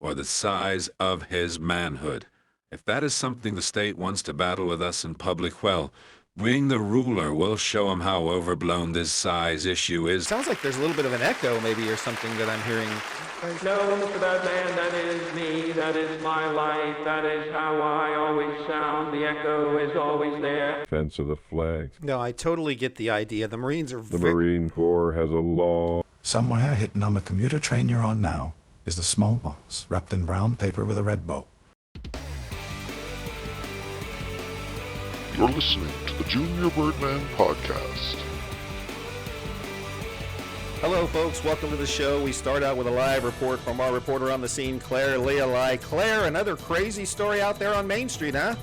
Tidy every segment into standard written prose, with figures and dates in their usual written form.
or the size of his manhood. If that is something the state wants to battle with us in public, well, being the ruler will show him how overblown this size issue is. Sounds like there's a little bit of an echo maybe or something that I'm hearing. No, Mr. Birdman, that is me, that is my life, that is how I always sound. The echo is always there. Defense of the flag. No, I totally get the idea. The Marines are The Marine Corps has a law. Somewhere hidden on the commuter train you're on now is the small box wrapped in brown paper with a red bow. You're listening to the Junior Birdman Podcast. Hello, folks. Welcome to the show. We start out with a live report from our reporter on the scene, Claire Lealai. Claire, another crazy story out there on Main Street, huh?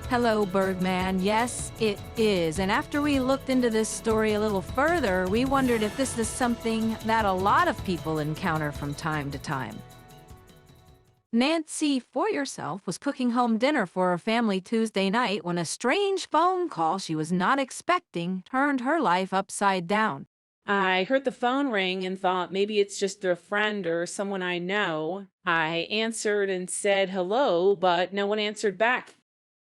Hello, Birdman. Yes, it is. And after we looked into this story a little further, we wondered if this is something that a lot of people encounter from time to time. Nancy For Yourself was cooking home dinner for her family Tuesday night when a strange phone call she was not expecting turned her life upside down. I heard the phone ring and thought maybe it's just a friend or someone I know. I answered and said hello, but no one answered back.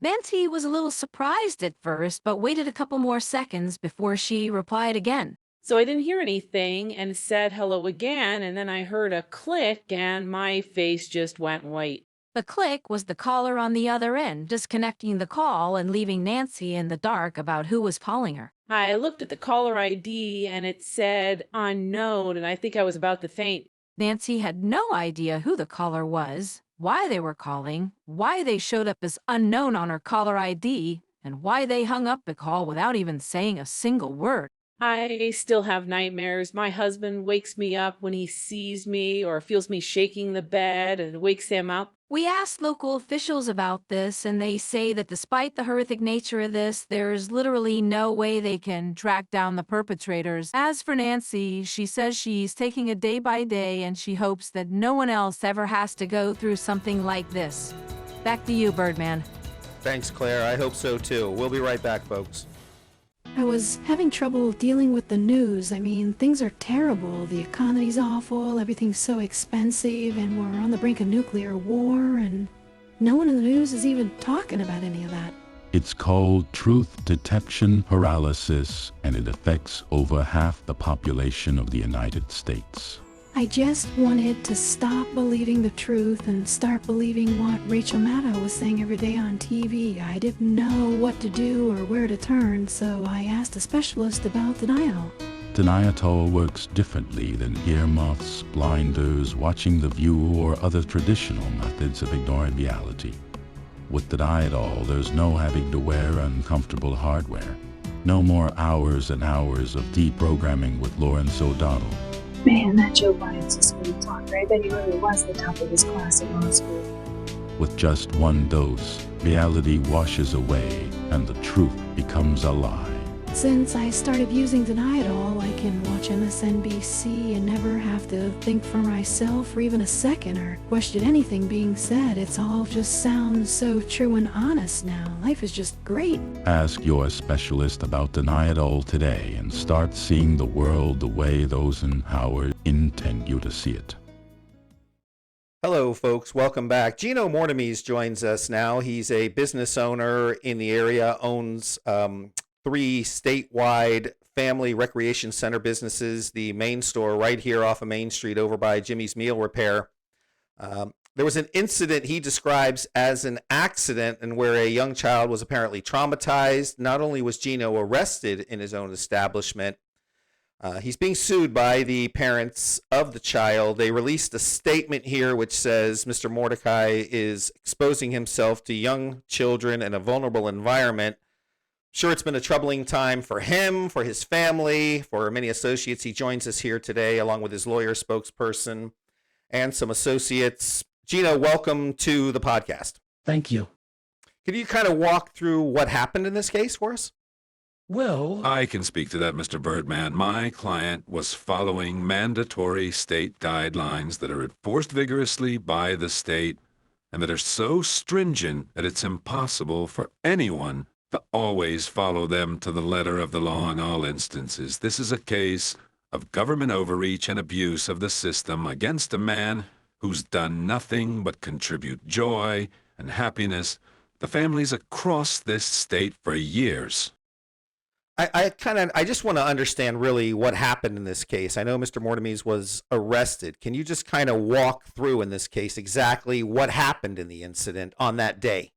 Nancy was a little surprised at first, but waited a couple more seconds before she replied again. So I didn't hear anything and said hello again, and then I heard a click and my face just went white. The click was the caller on the other end, disconnecting the call and leaving Nancy in the dark about who was calling her. I looked at the caller ID and it said unknown, and I think I was about to faint. Nancy had no idea who the caller was, why they were calling, why they showed up as unknown on her caller ID, and why they hung up the call without even saying a single word. I still have nightmares. My husband wakes me up when he sees me or feels me shaking the bed and wakes him up. We asked local officials about this, and they say that despite the horrific nature of this, there's literally no way they can track down the perpetrators. As for Nancy, she says she's taking it day by day, and she hopes that no one else ever has to go through something like this. Back to you, Birdman. Thanks, Claire. I hope so, too. We'll be right back, folks. I was having trouble dealing with the news. I mean, things are terrible. The economy's awful, everything's so expensive, and we're on the brink of nuclear war, and no one in the news is even talking about any of that. It's called truth detection paralysis, and it affects over half the population of the United States. I just wanted to stop believing the truth and start believing what Rachel Maddow was saying every day on TV. I didn't know what to do or where to turn, so I asked a specialist about Denitol. Denitol works differently than earmuffs, blinders, watching The View, or other traditional methods of ignoring reality. With Denitol, there's no having to wear uncomfortable hardware. No more hours and hours of deprogramming with Lawrence O'Donnell. Man, that Joe Biden's a sweet talker. I bet he really was the top of his class in law school. With just one dose, reality washes away and the truth becomes a lie. Since I started using Denitol, I can watch MSNBC and never have to think for myself for even a second or question anything being said. It's all just sounds so true and honest now. Life is just great. Ask your specialist about Denitol today and start seeing the world the way those in power intend you to see it. Hello, folks. Welcome back. Gino Mordamese joins us now. He's a business owner in the area, owns 3 statewide family recreation center businesses, the main store right here off of Main Street over by Jimmy's Meal Repair. There was an incident he describes as an accident and where a young child was apparently traumatized. Not only was Gino arrested in his own establishment, he's being sued by the parents of the child. They released a statement here which says Mr. Mordecai is exposing himself to young children in a vulnerable environment. Sure, it's been a troubling time for him, for his family, for many associates. He joins us here today along with his lawyer spokesperson and some associates. Gino, welcome to the podcast. Thank you. Can you kind of walk through what happened in this case for us? Well, I can speak to that, Mr. Birdman. My client was following mandatory state guidelines that are enforced vigorously by the state and that are so stringent that it's impossible for anyone to always follow them to the letter of the law in all instances. This is a case of government overreach and abuse of the system against a man who's done nothing but contribute joy and happiness to families across this state for years. I just want to understand really what happened in this case. I know Mr. Mordamese was arrested. Can you just kind of walk through in this case exactly what happened in the incident on that day?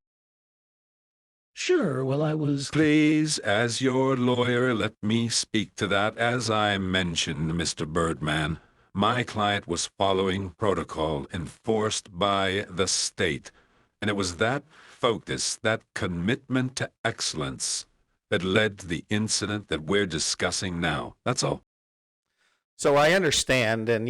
Sure, well, I was... Please, as your lawyer, let me speak to that. As I mentioned, Mr. Birdman, my client was following protocol enforced by the state, and it was that focus, that commitment to excellence, that led to the incident that we're discussing now. That's all. So I understand, and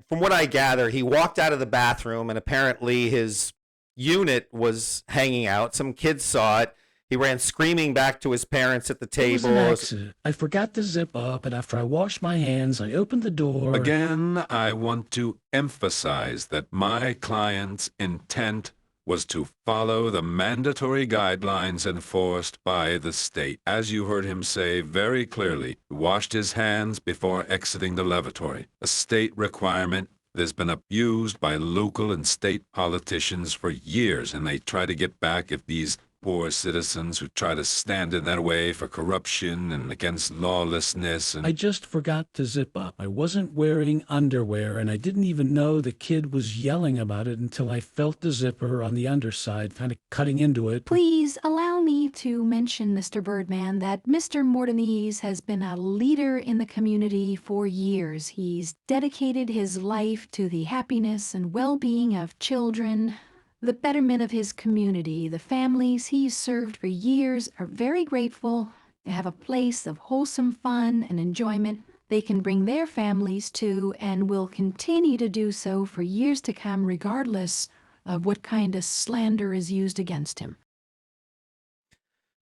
from what I gather, he walked out of the bathroom, and apparently his unit was hanging out. Some kids saw it. He ran screaming back to his parents at the table. It was an accident. I forgot to zip up, and after I washed my hands, I opened the door. Again, I want to emphasize that my client's intent was to follow the mandatory guidelines enforced by the state. As you heard him say very clearly, he washed his hands before exiting the lavatory, a state requirement that has been abused by local and state politicians for years, and they try to get back at these poor citizens who try to stand in their way for corruption and against lawlessness. And I just forgot to zip up. I wasn't wearing underwear, and I didn't even know the kid was yelling about it until I felt the zipper on the underside kind of cutting into it. Please allow me to mention, Mr. Birdman, that Mr. Mordamese has been a leader in the community for years. He's dedicated his life to the happiness and well-being of children, the betterment of his community. The families he's served for years are very grateful. They have a place of wholesome fun and enjoyment they can bring their families to, and will continue to do so for years to come, regardless of what kind of slander is used against him.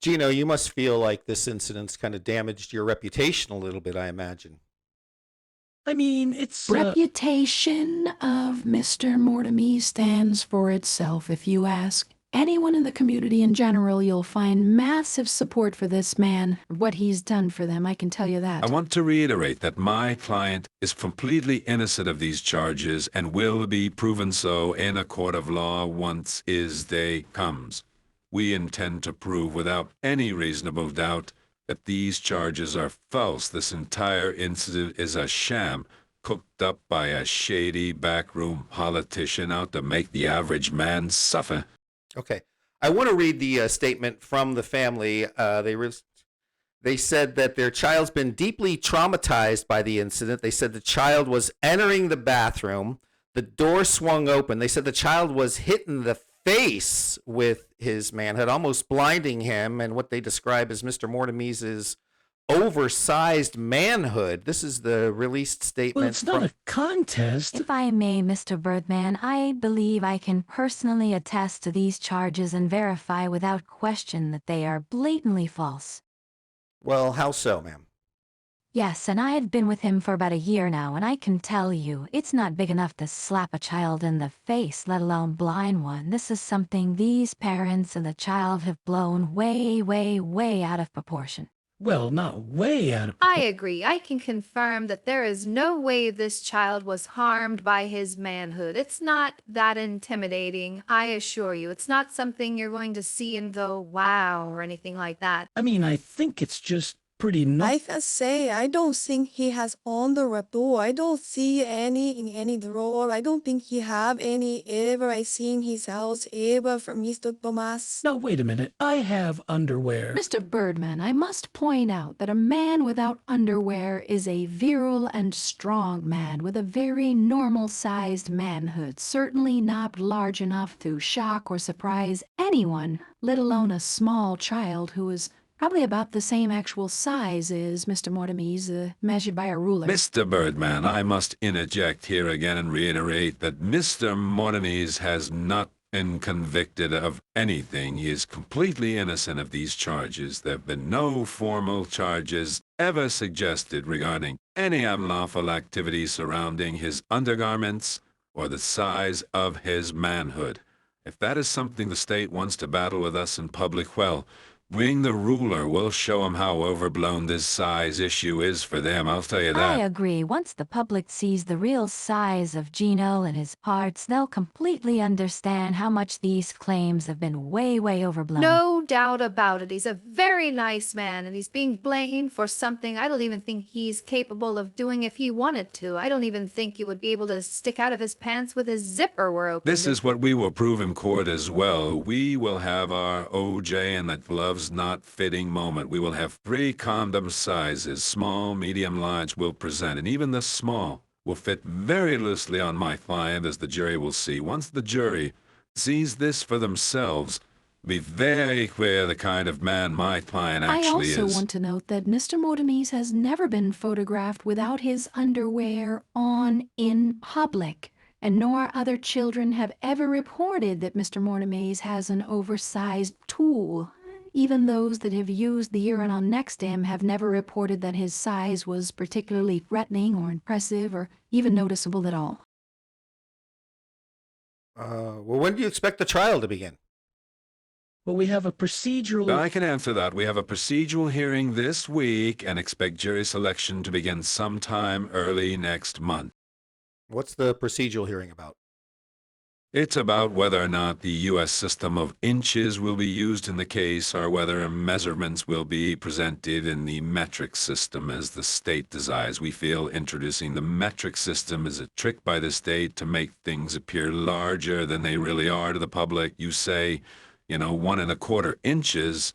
Gino, you must feel like this incident's kind of damaged your reputation a little bit, I imagine. I mean, it's... Reputation of Mr. Mordamese stands for itself. If you ask anyone in the community in general, you'll find massive support for this man, what he's done for them, I can tell you that. I want to reiterate that my client is completely innocent of these charges and will be proven so in a court of law once his day comes. We intend to prove without any reasonable doubt that these charges are false. This entire incident is a sham, cooked up by a shady backroom politician out to make the average man suffer. Okay. I want to read the statement from the family. They said that their child's been deeply traumatized by the incident. They said the child was entering the bathroom. The door swung open. They said the child was hit in the face with his manhood, almost blinding him, and what they describe as Mr. Mordamese's oversized manhood. This is the released statement. Well, it's not a contest. If I may, Mr. Birdman, I believe I can personally attest to these charges and verify without question that they are blatantly false. Well, how so, ma'am? Yes, and I have been with him for about a year now, and I can tell you, it's not big enough to slap a child in the face, let alone blind one. This is something these parents and the child have blown way, way, way out of proportion. Well, not way out of... I agree. I can confirm that there is no way this child was harmed by his manhood. It's not that intimidating, I assure you. It's not something you're going to see and go, wow, or anything like that. I mean, I think it's just pretty I can say I don't think he has on the door. I don't see any in any drawer. I don't think he have any ever. I seen his house ever from Mr. Thomas. No, wait a minute. I have underwear. Mr. Birdman, I must point out that a man without underwear is a virile and strong man with a very normal-sized manhood, certainly not large enough to shock or surprise anyone, let alone a small child who is probably about the same actual size as Mr. Mordamese, measured by a ruler. Mr. Birdman, I must interject here again and reiterate that Mr. Mordamese has not been convicted of anything. He is completely innocent of these charges. There have been no formal charges ever suggested regarding any unlawful activity surrounding his undergarments or the size of his manhood. If that is something the state wants to battle with us in public, well, Bring the ruler. We'll show 'em how overblown this size issue is for them. I'll tell you I that. agree. Once the public sees the real size of Gino and his parts, they'll completely understand how much these claims have been way, way overblown. No doubt about it. He's a very nice man, and he's being blamed for something I don't even think he's capable of doing if he wanted to. I don't even think he would be able to stick out of his pants with his zipper were open. This is what we will prove in court as well. We will have our OJ and that gloves not fitting moment. We will have 3 condom sizes, small, medium, large will present, and even the small will fit very loosely on my client, as the jury will see. Once the jury sees this for themselves, it'll be very clear the kind of man my client actually I also is. want to note that Mr. Mordamese has never been photographed without his underwear on in public, and nor other children have ever reported that Mr. Mordamese has an oversized tool. Even those that have used the urinal next to him have never reported that his size was particularly threatening or impressive or even noticeable at all. Well, when do you expect the trial to begin? Well, we have a procedural... I can answer that. We have a procedural hearing this week and expect jury selection to begin sometime early next month. What's the procedural hearing about? It's about whether or not the U.S. system of inches will be used in the case, or whether measurements will be presented in the metric system as the state desires. We feel introducing the metric system is a trick by the state to make things appear larger than they really are to the public. You say, 1 1/4 inches,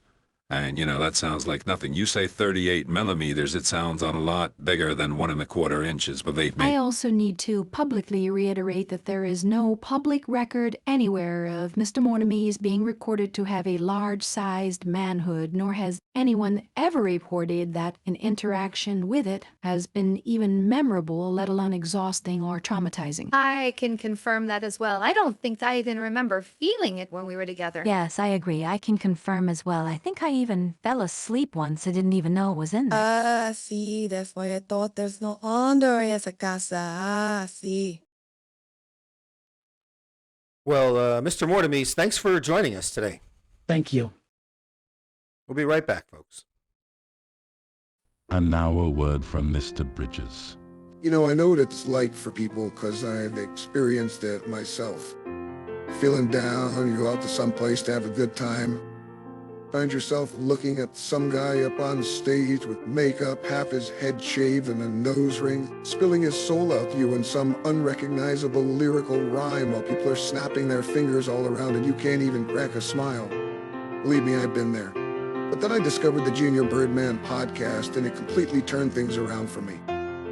and, that sounds like nothing. You say 38 millimeters, it sounds a lot bigger than 1 1/4 inches, believe me. I also need to publicly reiterate that there is no public record anywhere of Mr. Mordamese being recorded to have a large-sized manhood, nor has anyone ever reported that an interaction with it has been even memorable, let alone exhausting or traumatizing. I can confirm that as well. I don't think I even remember feeling it when we were together. Yes, I agree. I can confirm as well. I think I even fell asleep once. I didn't even know it was in there. See, that's why I thought there's no underwear as a casa. See. Well, Mr. Mordamese, thanks for joining us today. Thank you. We'll be right back, folks. And now a word from Mr. Bridges. I know what it's like for people because I've experienced it myself. Feeling down, you go out to some place to have a good time. Find yourself looking at some guy up on stage with makeup, half his head shaved and a nose ring, spilling his soul out to you in some unrecognizable lyrical rhyme while people are snapping their fingers all around and you can't even crack a smile. Believe me, I've been there. But then I discovered the Junior Birdman podcast and it completely turned things around for me.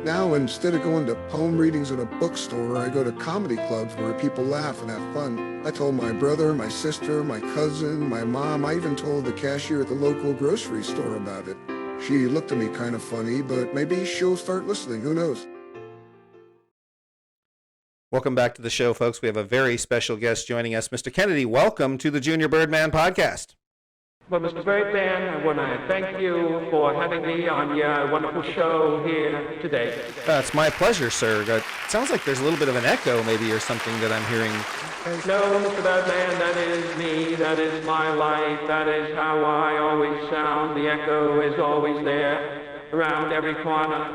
Now, instead of going to poem readings at a bookstore, I go to comedy clubs where people laugh and have fun. I told my brother, my sister, my cousin, my mom. I even told the cashier at the local grocery store about it. She looked at me kind of funny, but maybe she'll start listening. Who knows? Welcome back to the show, folks. We have a very special guest joining us. Mr. Kennedy, welcome to the Junior Birdman podcast. Well, Mr. Birdman, I want to thank you for having me on your wonderful show here today. It's my pleasure, sir. It sounds like there's a little bit of an echo maybe or something that I'm hearing. No, Mr. Birdman, that is me, that is my life, that is how I always sound. The echo is always there, around every corner,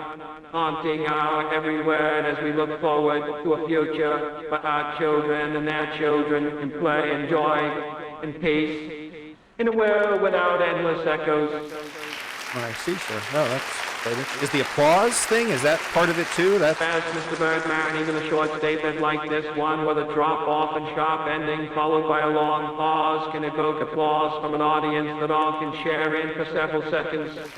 haunting our every word as we look forward to a future where our children and their children can play and joy in peace. In a world without endless echoes. I see, sir. No, that's right. Is the applause thing, is that part of it too? As Mr. Birdman, even a short statement like this one with a drop-off and sharp ending followed by a long pause can evoke applause from an audience that all can share in for several seconds. Oh, that's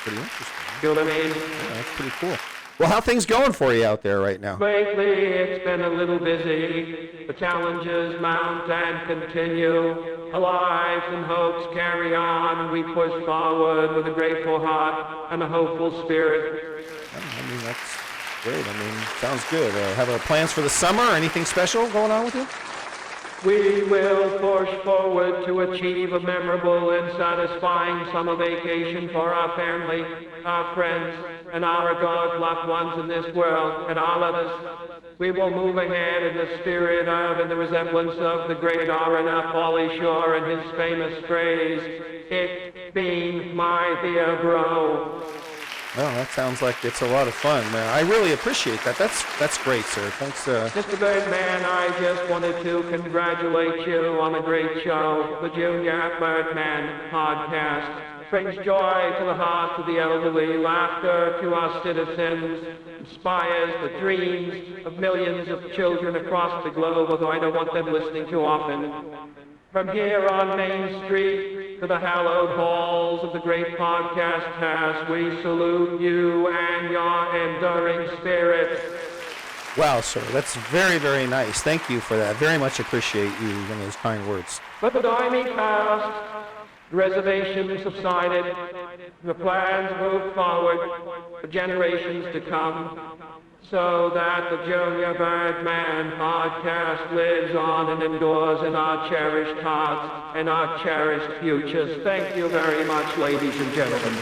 pretty interesting. Feel what I mean? Yeah, that's pretty cool. Well, how are things going for you out there right now? Lately, it's been a little busy. The challenges mount and continue. Our lives and hopes carry on. We push forward with a grateful heart and a hopeful spirit. I mean, that's great. I mean, sounds good. Have plans for the summer? Anything special going on with you? We will push forward to achieve a memorable and satisfying summer vacation for our family, our friends, and our adored loved ones in this world, and all of us. We will move ahead in the spirit of and the resemblance of the great R.N.F. Pauly Shore and his famous phrase, "It being my dear bro." Well, that sounds like it's a lot of fun. I really appreciate that. That's great, sir. Thanks. Mr. Birdman, I just wanted to congratulate you on a great show. The Junior Birdman podcast brings joy to the hearts of the elderly, laughter to our citizens, inspires the dreams of millions of children across the globe, although I don't want them listening too often. From here on Main Street to the hallowed halls of the great podcast cast, we salute you and your enduring spirit. Wow, sir, that's very, very nice. Thank you for that. Very much appreciate you and those kind words. But the time passed, reservations subsided, the plans moved forward for generations to come, so that the Junior Birdman podcast lives on and endures in our cherished hearts and our cherished futures. Thank you very much, ladies and gentlemen.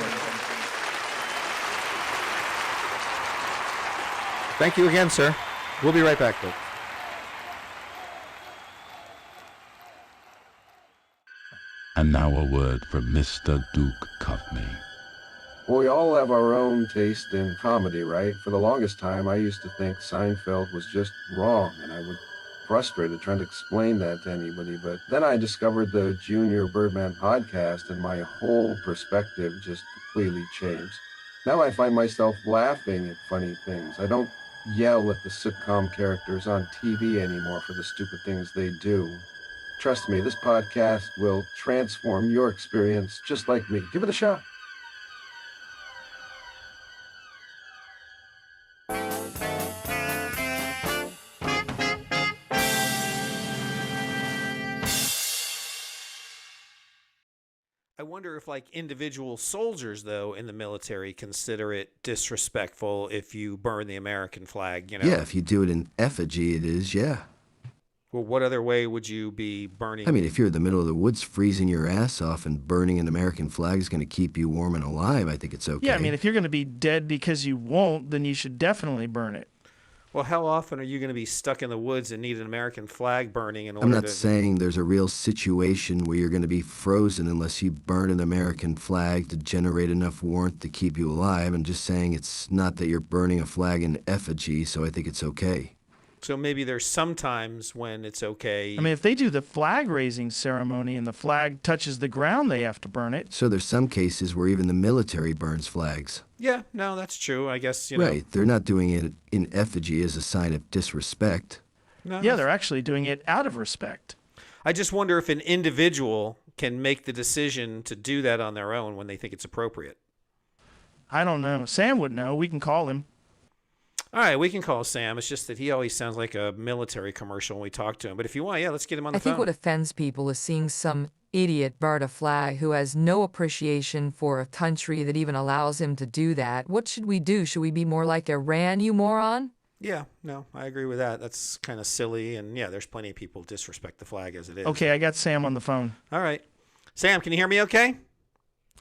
Thank you again, sir. We'll be right back, folks. And now a word from Mr. Duke Coveney. Well, we all have our own taste in comedy, right? For the longest time, I used to think Seinfeld was just wrong, and I would frustrated trying to explain that to anybody. But then I discovered the Junior Birdman podcast, and my whole perspective just completely changed. Now I find myself laughing at funny things. I don't yell at the sitcom characters on TV anymore for the stupid things they do. Trust me, this podcast will transform your experience just like me. Give it a shot. I wonder if, like, individual soldiers, though, in the military consider it disrespectful if you burn the American flag, you know? Yeah, if you do it in effigy, it is, yeah. Well, what other way would you be burning? I mean, if you're in the middle of the woods freezing your ass off and burning an American flag is going to keep you warm and alive, I think it's okay. Yeah, I mean, if you're going to be dead because you won't, then you should definitely burn it. Well, how often are you going to be stuck in the woods and need an American flag burning in order I'm not saying there's a real situation where you're going to be frozen unless you burn an American flag to generate enough warmth to keep you alive. I'm just saying it's not that you're burning a flag in effigy, so I think it's okay. So maybe there's some times when it's okay. I mean, if they do the flag raising ceremony and the flag touches the ground, they have to burn it. So there's some cases where even the military burns flags. Yeah, no, that's true. I guess, you know. Right, they're not doing it in effigy as a sign of disrespect. No, yeah, they're actually doing it out of respect. I just wonder if an individual can make the decision to do that on their own when they think it's appropriate. I don't know. Sam would know. We can call him. All right, we can call Sam. It's just that he always sounds like a military commercial when we talk to him. But if you want, yeah, let's get him on the phone. I think what offends people is seeing some idiot burn a flag who has no appreciation for a country that even allows him to do that. What should we do? Should we be more like Iran, you moron? Yeah, no, I agree with that. That's kind of silly. And yeah, there's plenty of people who disrespect the flag as it is. Okay, I got Sam on the phone. All right. Sam, can you hear me okay?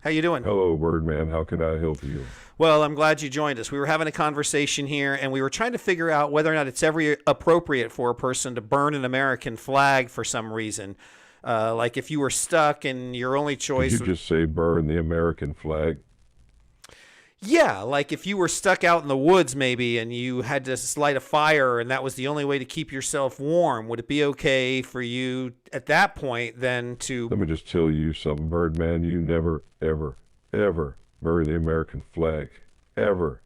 How you doing? Hello, Birdman. How can I help you? Well, I'm glad you joined us. We were having a conversation here, and we were trying to figure out whether or not it's ever appropriate for a person to burn an American flag for some reason. Like if you were stuck and your only choice... Did you just say burn the American flag? Yeah, like if you were stuck out in the woods maybe and you had to light a fire and that was the only way to keep yourself warm, would it be okay for you at that point then to... Let me just tell you something, Birdman. You never, ever, ever burn the American flag. Ever.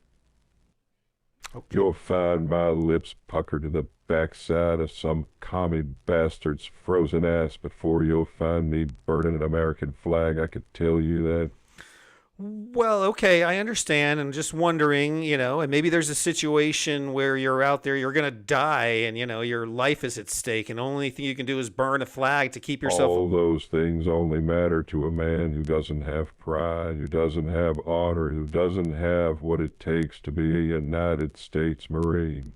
Okay. You'll find my lips puckered to the backside of some commie bastard's frozen ass before you'll find me burning an American flag. I could tell you that. Well, okay, I understand. I'm just wondering, you know, and maybe there's a situation where you're out there, you're going to die, and, you know, your life is at stake, and the only thing you can do is burn a flag to keep yourself... All those things only matter to a man who doesn't have pride, who doesn't have honor, who doesn't have what it takes to be a United States Marine.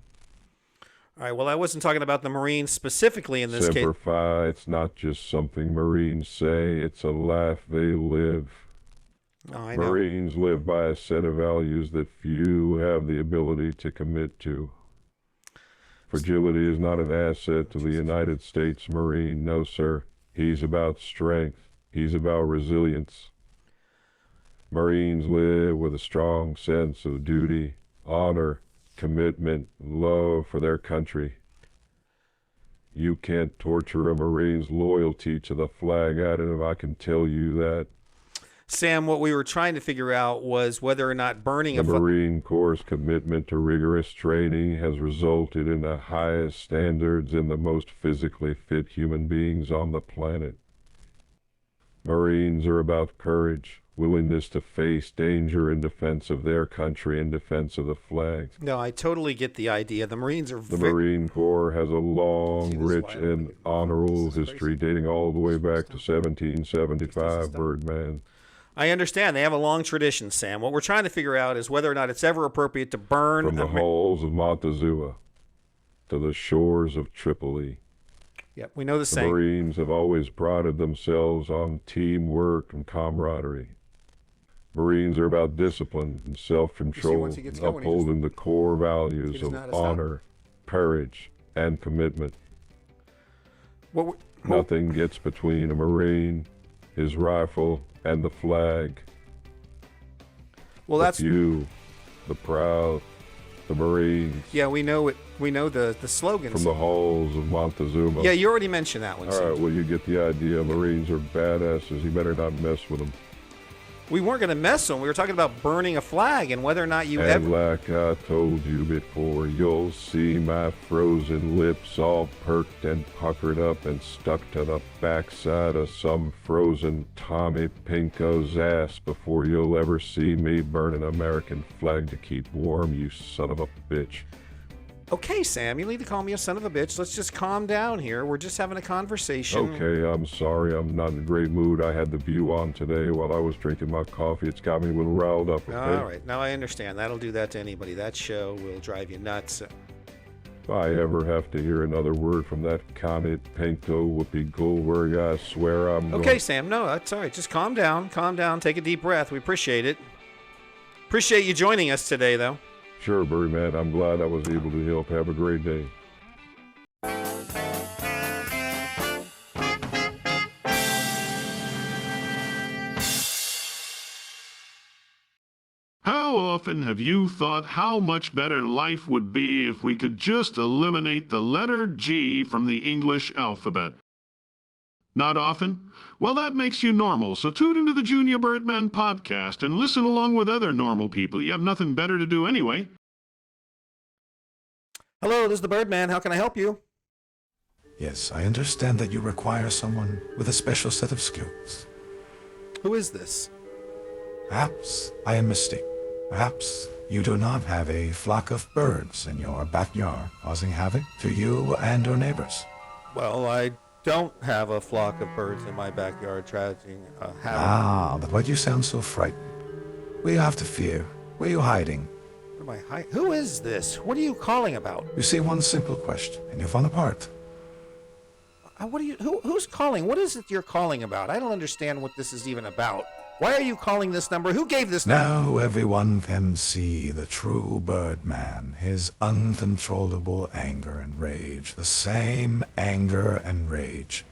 All right, well, I wasn't talking about the Marines specifically in this Semper case. Fi, it's not just something Marines say, it's a life they live. Oh, I know. Marines live by a set of values that few have the ability to commit to. Fragility is not an asset to the United States Marine, no sir. He's about strength. He's about resilience. Marines live with a strong sense of duty, honor, commitment, love for their country. You can't torture a Marine's loyalty to the flag, Adam, I can tell you that. Sam, what we were trying to figure out was whether or not burning The Marine Corps' commitment to rigorous training has resulted in the highest standards in the most physically fit human beings on the planet. Marines are about courage, willingness to face danger in defense of their country, in defense of the flag. No, I totally get the idea. The Marines are The Marine Corps has a long, rich, and honorable history dating all the way back to 1775, Birdman. I understand. They have a long tradition, Sam. What we're trying to figure out is whether or not it's ever appropriate to burn... From the halls of Montezuma to the shores of Tripoli. Yep, we know the The saying. Marines have always prided themselves on teamwork and camaraderie. Marines are about discipline and self-control, once he gets going, upholding the core values doesn't of know how to stop. honor, courage, and commitment. Nothing gets between a Marine, his rifle, and the flag. Well, that's... You, the proud, the Marines. Yeah, we know it. We know the slogans. From the halls of Montezuma. Yeah, you already mentioned that one. All right, well, you get the idea. Marines are badasses. You better not mess with them. We weren't going to mess with them. We were talking about burning a flag and whether or not you And like I told you before, you'll see my frozen lips all perked and puckered up and stuck to the backside of some frozen Tommy Pinko's ass before you'll ever see me burn an American flag to keep warm, you son of a bitch. Okay, Sam, you need to call me a son of a bitch. Let's just calm down here. We're just having a conversation. Okay, I'm sorry. I'm not in a great mood. I had the view on today while I was drinking my coffee. It's got me a little riled up, okay? All right. Now I understand. That'll do that to anybody. That show will drive you nuts. If I ever have to hear another word from that Comet Pinko Whoopi Goldberg, I swear I'm Okay, Sam. No, that's all right. Just calm down. Calm down. Take a deep breath. We appreciate it. Appreciate you joining us today, though. Sure, Birdman. I'm glad I was able to help. Have a great day. How often have you thought how much better life would be if we could just eliminate the letter G from the English alphabet? Not often? Well, that makes you normal, so tune into the Junior Birdman podcast and listen along with other normal people. You have nothing better to do anyway. Hello, this is the Birdman. How can I help you? Yes, I understand that you require someone with a special set of skills. Who is this? Perhaps I am mistaken. Perhaps you do not have a flock of birds in your backyard causing havoc to you and your neighbors. Well, I don't have a flock of birds in my backyard causing havoc. Ah, but why do you sound so frightened? What do you have to fear? Where are you hiding? Who is this? What are you calling about? You see, one simple question, and you fall apart. Who's calling? What is it you're calling about? I don't understand what this is even about. Why are you calling this number? Who gave this number? Now everyone can see the true Birdman, his uncontrollable anger and rage, the same anger and rage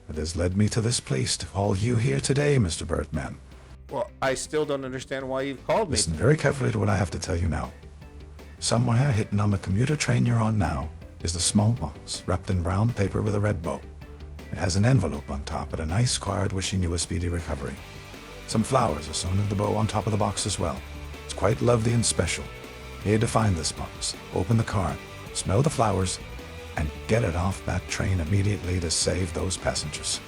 that has led me to this place to call you here today, Mr. Birdman. Well, I still don't understand why you've called me. Listen very carefully to what I have to tell you now. Somewhere hidden on the commuter train you're on now is the small box wrapped in brown paper with a red bow. It has an envelope on top and a nice card wishing you a speedy recovery. Some flowers are sewn in the bow on top of the box as well. It's quite lovely and special. Here to find this box, open the card, smell the flowers, and get it off that train immediately to save those passengers.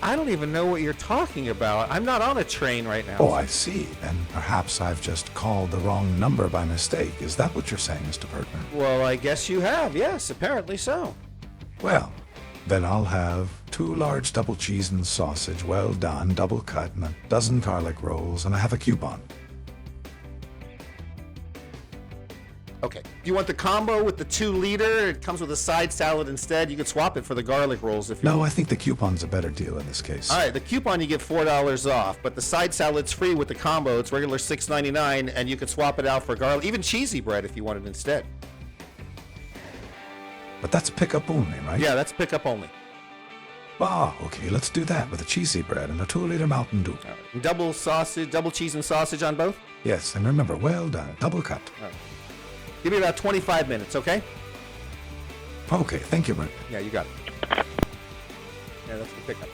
I don't even know what you're talking about. I'm not on a train right now. Oh, I see. Then perhaps I've just called the wrong number by mistake. Is that what you're saying, Mr. Birdman? Well, I guess you have. Yes, apparently so. Well, then I'll have 2 large double cheese and sausage, well done, double cut, and a dozen garlic rolls, and I have a coupon. Okay. you want the combo with the 2-liter, it comes with a side salad instead. You could swap it for the garlic rolls if you No, want. I think the coupon's a better deal in this case. All right, the coupon you get $4 off, but the side salad's free with the combo. It's regular $6.99, and you could swap it out for garlic, even cheesy bread if you wanted instead. But that's pickup only, right? Yeah, that's pickup only. Ah, okay, let's do that with a cheesy bread and a 2-liter Mountain Dew. All right. Double sausage, double cheese and sausage on both? Yes, and remember, well done, double cut. All right. Give me about 25 minutes, okay? Okay, thank you, Brent. Yeah, you got it. Yeah, that's the pickup.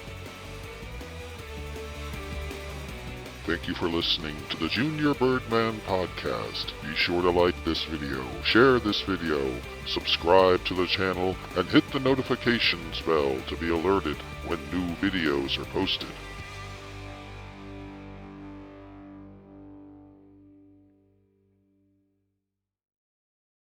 Thank you for listening to the Junior Birdman podcast. Be sure to like this video, share this video, subscribe to the channel, and hit the notifications bell to be alerted when new videos are posted.